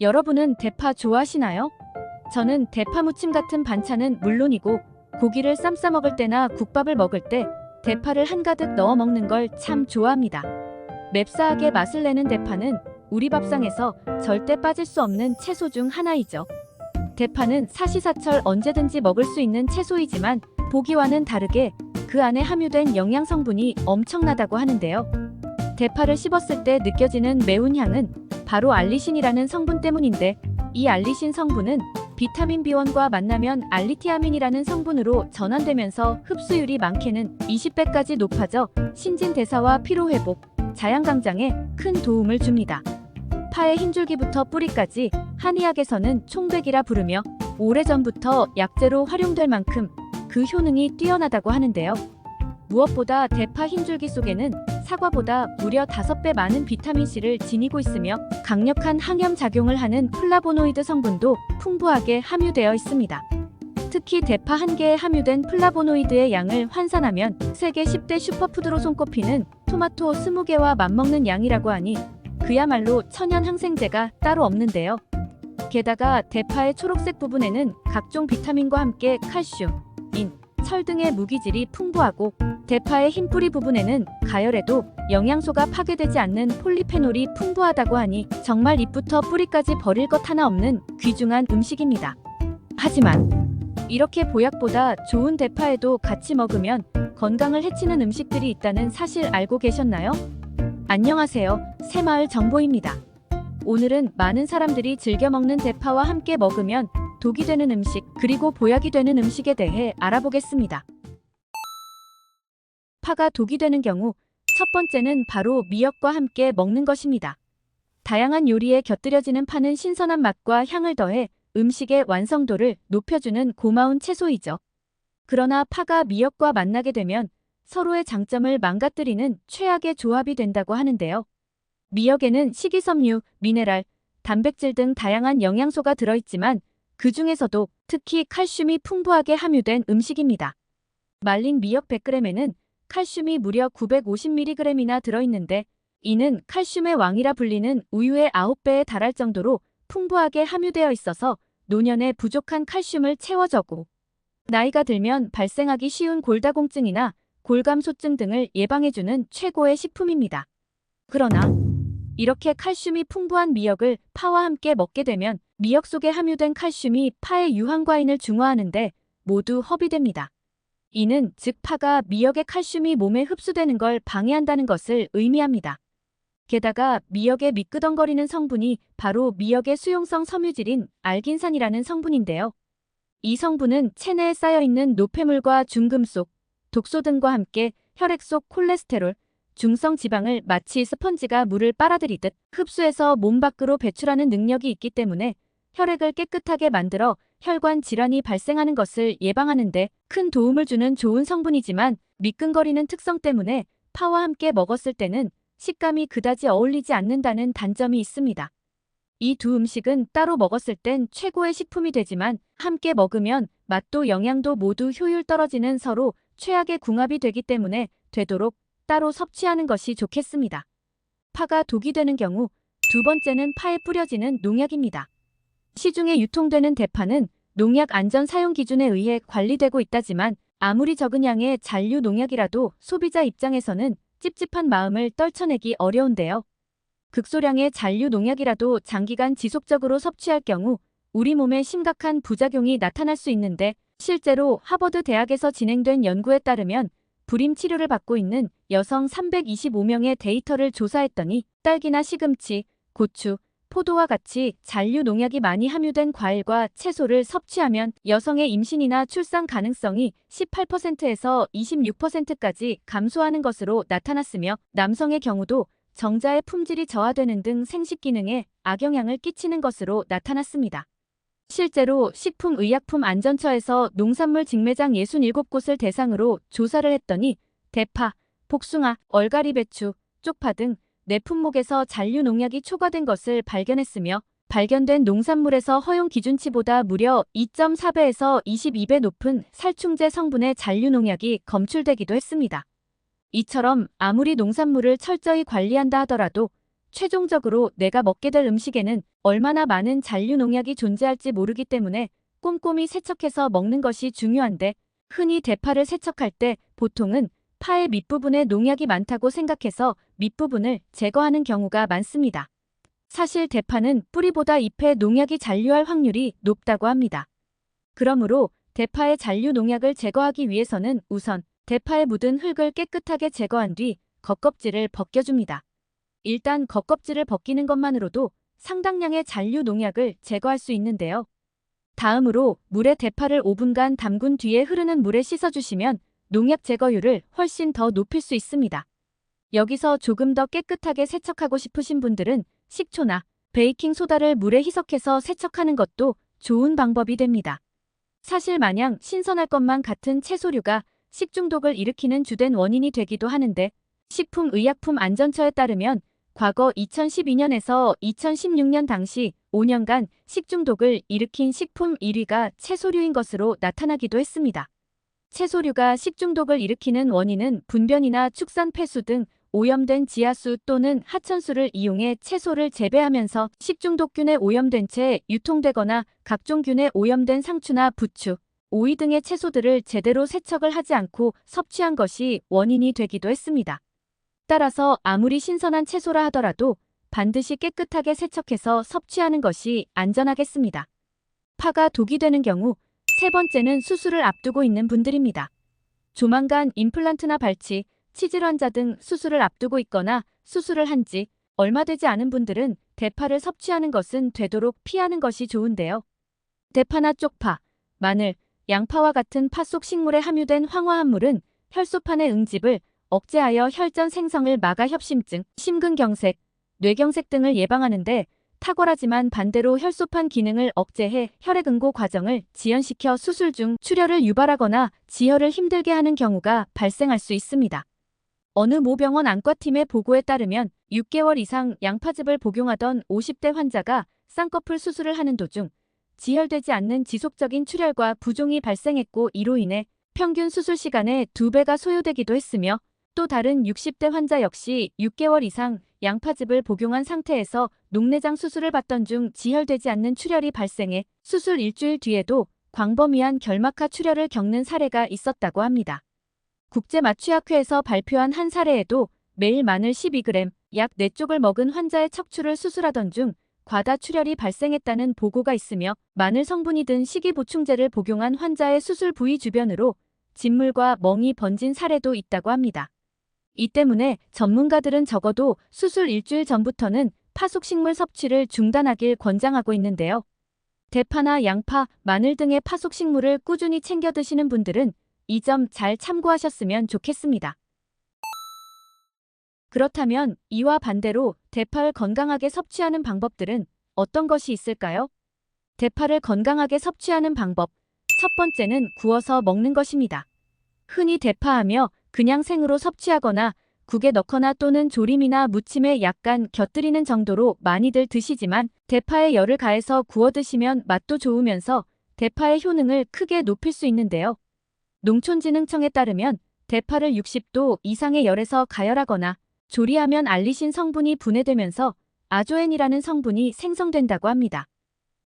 여러분은 대파 좋아하시나요? 저는 대파 무침 같은 반찬은 물론이고 고기를 쌈 싸 먹을 때나 국밥을 먹을 때 대파를 한가득 넣어 먹는 걸 참 좋아합니다. 맵싸하게 맛을 내는 대파는 우리 밥상에서 절대 빠질 수 없는 채소 중 하나이죠. 대파는 사시사철 언제든지 먹을 수 있는 채소이지만 보기와는 다르게 그 안에 함유된 영양 성분이 엄청나다고 하는데요. 대파를 씹었을 때 느껴지는 매운 향은 바로 알리신이라는 성분 때문인데, 이 알리신 성분은 비타민 B1과 만나면 알리티아민이라는 성분으로 전환되면서 흡수율이 많게는 20배까지 높아져 신진대사와 피로회복, 자양강장에 큰 도움을 줍니다. 파의 흰줄기부터 뿌리까지 한의학에서는 총백이라 부르며 오래전부터 약재로 활용될 만큼 그 효능이 뛰어나다고 하는데요. 무엇보다 대파 흰줄기 속에는 사과보다 무려 5배 많은 비타민C를 지니고 있으며 강력한 항염 작용을 하는 플라보노이드 성분도 풍부하게 함유되어 있습니다. 특히 대파 한 개에 함유된 플라보노이드의 양을 환산하면 세계 10대 슈퍼푸드로 손꼽히는 토마토 20개와 맞먹는 양이라고 하니 그야말로 천연 항생제가 따로 없는데요. 게다가 대파의 초록색 부분에는 각종 비타민과 함께 칼슘, 인, 철 등의 무기질이 풍부하고 대파의 흰 뿌리 부분에는 가열해도 영양소가 파괴되지 않는 폴리페놀이 풍부하다고 하니 정말 잎부터 뿌리까지 버릴 것 하나 없는 귀중한 음식입니다. 하지만 이렇게 보약보다 좋은 대파에도 같이 먹으면 건강을 해치는 음식들이 있다는 사실 알고 계셨나요? 안녕하세요. 새마을 정보입니다. 오늘은 많은 사람들이 즐겨 먹는 대파와 함께 먹으면 독이 되는 음식, 그리고 보약이 되는 음식에 대해 알아보겠습니다. 파가 독이 되는 경우 첫 번째는 바로 미역과 함께 먹는 것입니다. 다양한 요리에 곁들여지는 파는 신선한 맛과 향을 더해 음식의 완성도를 높여주는 고마운 채소이죠. 그러나 파가 미역과 만나게 되면 서로의 장점을 망가뜨리는 최악의 조합이 된다고 하는데요. 미역에는 식이섬유, 미네랄, 단백질 등 다양한 영양소가 들어있지만 그 중에서도 특히 칼슘이 풍부하게 함유된 음식입니다. 말린 미역 100g에는 칼슘이 무려 950mg이나 들어있는데, 이는 칼슘의 왕이라 불리는 우유의 9배에 달할 정도로 풍부하게 함유되어 있어서 노년에 부족한 칼슘을 채워주고 나이가 들면 발생하기 쉬운 골다공증이나 골감소증 등을 예방해주는 최고의 식품입니다. 그러나 이렇게 칼슘이 풍부한 미역을 파와 함께 먹게 되면 미역 속에 함유된 칼슘이 파의 유황과인을 중화하는데 모두 허비됩니다. 이는 즉 파가 미역의 칼슘이 몸에 흡수되는 걸 방해한다는 것을 의미합니다. 게다가 미역의 미끄덩거리는 성분이 바로 미역의 수용성 섬유질인 알긴산이라는 성분인데요. 이 성분은 체내에 쌓여있는 노폐물과 중금속, 독소 등과 함께 혈액 속 콜레스테롤, 중성 지방을 마치 스펀지가 물을 빨아들이듯 흡수해서 몸 밖으로 배출하는 능력이 있기 때문에 혈액을 깨끗하게 만들어 혈관 질환이 발생하는 것을 예방하는 데 큰 도움을 주는 좋은 성분이지만 미끈거리는 특성 때문에 파와 함께 먹었을 때는 식감이 그다지 어울리지 않는다는 단점이 있습니다. 이 두 음식은 따로 먹었을 땐 최고의 식품이 되지만 함께 먹으면 맛도 영양도 모두 효율 떨어지는 서로 최악의 궁합이 되기 때문에 되도록 따로 섭취하는 것이 좋겠습니다. 파가 독이 되는 경우 두 번째는 파에 뿌려지는 농약입니다. 시중에 유통되는 대파는 농약 안전 사용 기준에 의해 관리되고 있다지만 아무리 적은 양의 잔류 농약이라도 소비자 입장에서는 찝찝한 마음을 떨쳐내기 어려운데요. 극소량의 잔류 농약이라도 장기간 지속적으로 섭취할 경우 우리 몸에 심각한 부작용이 나타날 수 있는데, 실제로 하버드 대학에서 진행된 연구에 따르면 불임 치료를 받고 있는 여성 325명의 데이터를 조사했더니 딸기나 시금치, 고추, 포도와 같이 잔류 농약이 많이 함유된 과일과 채소를 섭취하면 여성의 임신이나 출산 가능성이 18%에서 26%까지 감소하는 것으로 나타났으며, 남성의 경우도 정자의 품질이 저하되는 등 생식 기능에 악영향을 끼치는 것으로 나타났습니다. 실제로 식품의약품안전처에서 농산물 직매장 67곳을 대상으로 조사를 했더니 대파, 복숭아, 얼갈이 배추, 쪽파 등 네 품목에서 잔류 농약이 초과된 것을 발견했으며, 발견된 농산물에서 허용 기준치보다 무려 2.4배에서 22배 높은 살충제 성분의 잔류 농약이 검출되기도 했습니다. 이처럼 아무리 농산물을 철저히 관리한다 하더라도 최종적으로 내가 먹게 될 음식에는 얼마나 많은 잔류 농약이 존재할지 모르기 때문에 꼼꼼히 세척해서 먹는 것이 중요한데, 흔히 대파를 세척할 때 보통은 파의 밑부분에 농약이 많다고 생각해서 밑부분을 제거하는 경우가 많습니다. 사실 대파는 뿌리보다 잎에 농약이 잔류할 확률이 높다고 합니다. 그러므로 대파의 잔류 농약을 제거하기 위해서는 우선 대파에 묻은 흙을 깨끗하게 제거한 뒤 겉껍질을 벗겨줍니다. 일단 겉껍질을 벗기는 것만으로도 상당량의 잔류 농약을 제거할 수 있는데요. 다음으로 물에 대파를 5분간 담근 뒤에 흐르는 물에 씻어주시면 농약 제거율을 훨씬 더 높일 수 있습니다. 여기서 조금 더 깨끗하게 세척하고 싶으신 분들은 식초나 베이킹소다를 물에 희석해서 세척하는 것도 좋은 방법이 됩니다. 사실 마냥 신선할 것만 같은 채소류가 식중독을 일으키는 주된 원인이 되기도 하는데, 식품의약품안전처에 따르면 과거 2012년에서 2016년 당시 5년간 식중독을 일으킨 식품 1위가 채소류인 것으로 나타나기도 했습니다. 채소류가 식중독을 일으키는 원인은 분변이나 축산 폐수 등 오염된 지하수 또는 하천수를 이용해 채소를 재배하면서 식중독균에 오염된 채 유통되거나 각종 균에 오염된 상추나 부추, 오이 등의 채소들을 제대로 세척을 하지 않고 섭취한 것이 원인이 되기도 했습니다. 따라서 아무리 신선한 채소라 하더라도 반드시 깨끗하게 세척해서 섭취하는 것이 안전하겠습니다. 파가 독이 되는 경우 세 번째는 수술을 앞두고 있는 분들입니다. 조만간 임플란트나 발치, 치질 환자 등 수술을 앞두고 있거나 수술을 한 지 얼마 되지 않은 분들은 대파를 섭취하는 것은 되도록 피하는 것이 좋은데요. 대파나 쪽파, 마늘, 양파와 같은 파 속 식물에 함유된 황화합물은 혈소판의 응집을 억제하여 혈전 생성을 막아 협심증, 심근경색, 뇌경색 등을 예방하는데 탁월하지만 반대로 혈소판 기능을 억제해 혈액 응고 과정을 지연시켜 수술 중 출혈을 유발하거나 지혈을 힘들게 하는 경우가 발생할 수 있습니다. 어느 모 병원 안과팀의 보고에 따르면 6개월 이상 양파즙을 복용하던 50대 환자가 쌍꺼풀 수술을 하는 도중 지혈되지 않는 지속적인 출혈과 부종이 발생했고, 이로 인해 평균 수술 시간의 2배가 소요되기도 했으며, 또 다른 60대 환자 역시 6개월 이상 양파즙을 복용한 상태에서 녹내장 수술을 받던 중 지혈되지 않는 출혈이 발생해 수술 일주일 뒤에도 광범위한 결막하 출혈을 겪는 사례가 있었다고 합니다. 국제마취학회에서 발표한 한 사례에도 매일 마늘 12g, 약 4쪽을 먹은 환자의 척추를 수술하던 중 과다 출혈이 발생했다는 보고가 있으며, 마늘 성분이 든 식이보충제를 복용한 환자의 수술 부위 주변으로 진물과 멍이 번진 사례도 있다고 합니다. 이 때문에 전문가들은 적어도 수술 일주일 전부터는 파속식물 섭취를 중단하길 권장하고 있는데요. 대파나 양파, 마늘 등의 파속식물을 꾸준히 챙겨 드시는 분들은 이 점 잘 참고하셨으면 좋겠습니다. 그렇다면 이와 반대로 대파를 건강하게 섭취하는 방법들은 어떤 것이 있을까요? 대파를 건강하게 섭취하는 방법. 첫 번째는 구워서 먹는 것입니다. 흔히 대파하며 그냥 생으로 섭취하거나 국에 넣거나 또는 조림이나 무침에 약간 곁들이는 정도로 많이들 드시지만, 대파에 열을 가해서 구워 드시면 맛도 좋으면서 대파의 효능을 크게 높일 수 있는데요. 농촌진흥청에 따르면 대파를 60도 이상의 열에서 가열하거나 조리하면 알리신 성분이 분해되면서 아조엔이라는 성분이 생성된다고 합니다.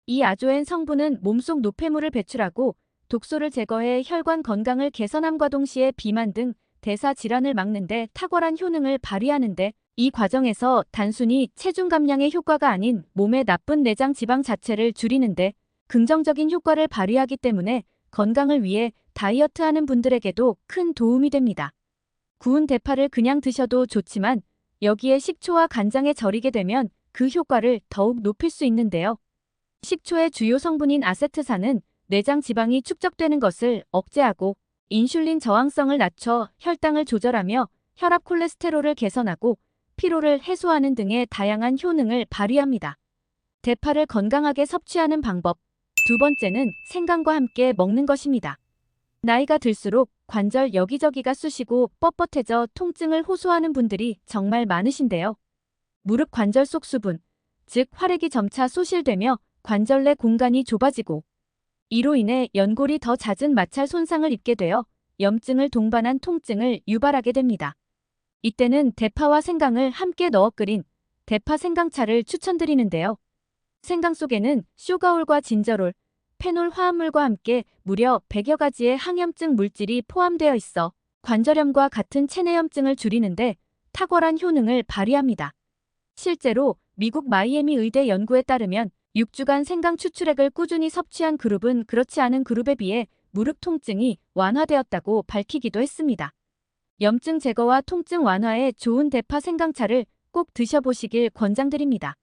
이 아조엔 성분은 몸속 노폐물을 배출하고 독소를 제거해 혈관 건강을 개선함과 동시에 비만 등 대사 질환을 막는 데 탁월한 효능을 발휘하는데, 이 과정에서 단순히 체중 감량의 효과가 아닌 몸의 나쁜 내장 지방 자체를 줄이는데 긍정적인 효과를 발휘하기 때문에 건강을 위해 다이어트하는 분들에게도 큰 도움이 됩니다. 구운 대파를 그냥 드셔도 좋지만 여기에 식초와 간장에 절이게 되면 그 효과를 더욱 높일 수 있는데요. 식초의 주요 성분인 아세트산은 내장 지방이 축적되는 것을 억제하고 인슐린 저항성을 낮춰 혈당을 조절하며 혈압 콜레스테롤을 개선하고 피로를 해소하는 등의 다양한 효능을 발휘합니다. 대파를 건강하게 섭취하는 방법. 두 번째는 생강과 함께 먹는 것입니다. 나이가 들수록 관절 여기저기가 쑤시고 뻣뻣해져 통증을 호소하는 분들이 정말 많으신데요. 무릎 관절 속 수분, 즉 활액이 점차 소실되며 관절 내 공간이 좁아지고, 이로 인해 연골이 더 잦은 마찰 손상을 입게 되어 염증을 동반한 통증을 유발하게 됩니다. 이때는 대파와 생강을 함께 넣어 끓인 대파 생강차를 추천드리는데요. 생강 속에는 슈가올과 진저롤, 페놀 화합물과 함께 무려 100여 가지의 항염증 물질이 포함되어 있어 관절염과 같은 체내염증을 줄이는데 탁월한 효능을 발휘합니다. 실제로 미국 마이애미 의대 연구에 따르면 6주간 생강 추출액을 꾸준히 섭취한 그룹은 그렇지 않은 그룹에 비해 무릎 통증이 완화되었다고 밝히기도 했습니다. 염증 제거와 통증 완화에 좋은 대파 생강차를 꼭 드셔보시길 권장드립니다.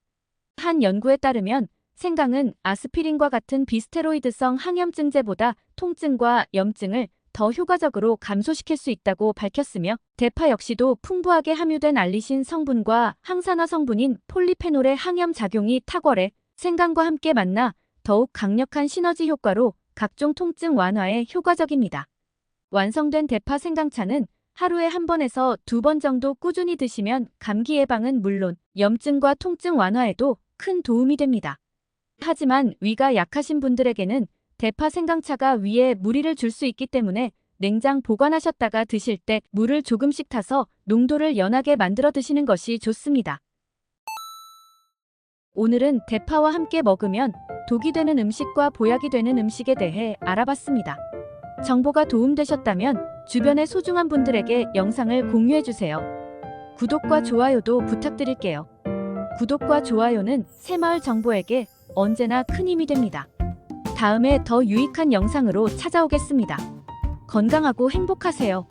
한 연구에 따르면 생강은 아스피린과 같은 비스테로이드성 항염증제보다 통증과 염증을 더 효과적으로 감소시킬 수 있다고 밝혔으며 대파 역시도 풍부하게 함유된 알리신 성분과 항산화 성분인 폴리페놀의 항염 작용이 탁월해 생강과 함께 만나 더욱 강력한 시너지 효과로 각종 통증 완화에 효과적입니다. 완성된 대파 생강차는 하루에 1번에서 2번 정도 꾸준히 드시면 감기 예방은 물론 염증과 통증 완화에도 큰 도움이 됩니다. 하지만 위가 약하신 분들에게는 대파 생강차가 위에 무리를 줄 수 있기 때문에 냉장 보관하셨다가 드실 때 물을 조금씩 타서 농도를 연하게 만들어 드시는 것이 좋습니다. 오늘은 대파와 함께 먹으면 독이 되는 음식과 보약이 되는 음식에 대해 알아봤습니다. 정보가 도움되셨다면 주변의 소중한 분들에게 영상을 공유해주세요. 구독과 좋아요도 부탁드릴게요. 구독과 좋아요는 새마을 정보에게 언제나 큰 힘이 됩니다. 다음에 더 유익한 영상으로 찾아오겠습니다. 건강하고 행복하세요.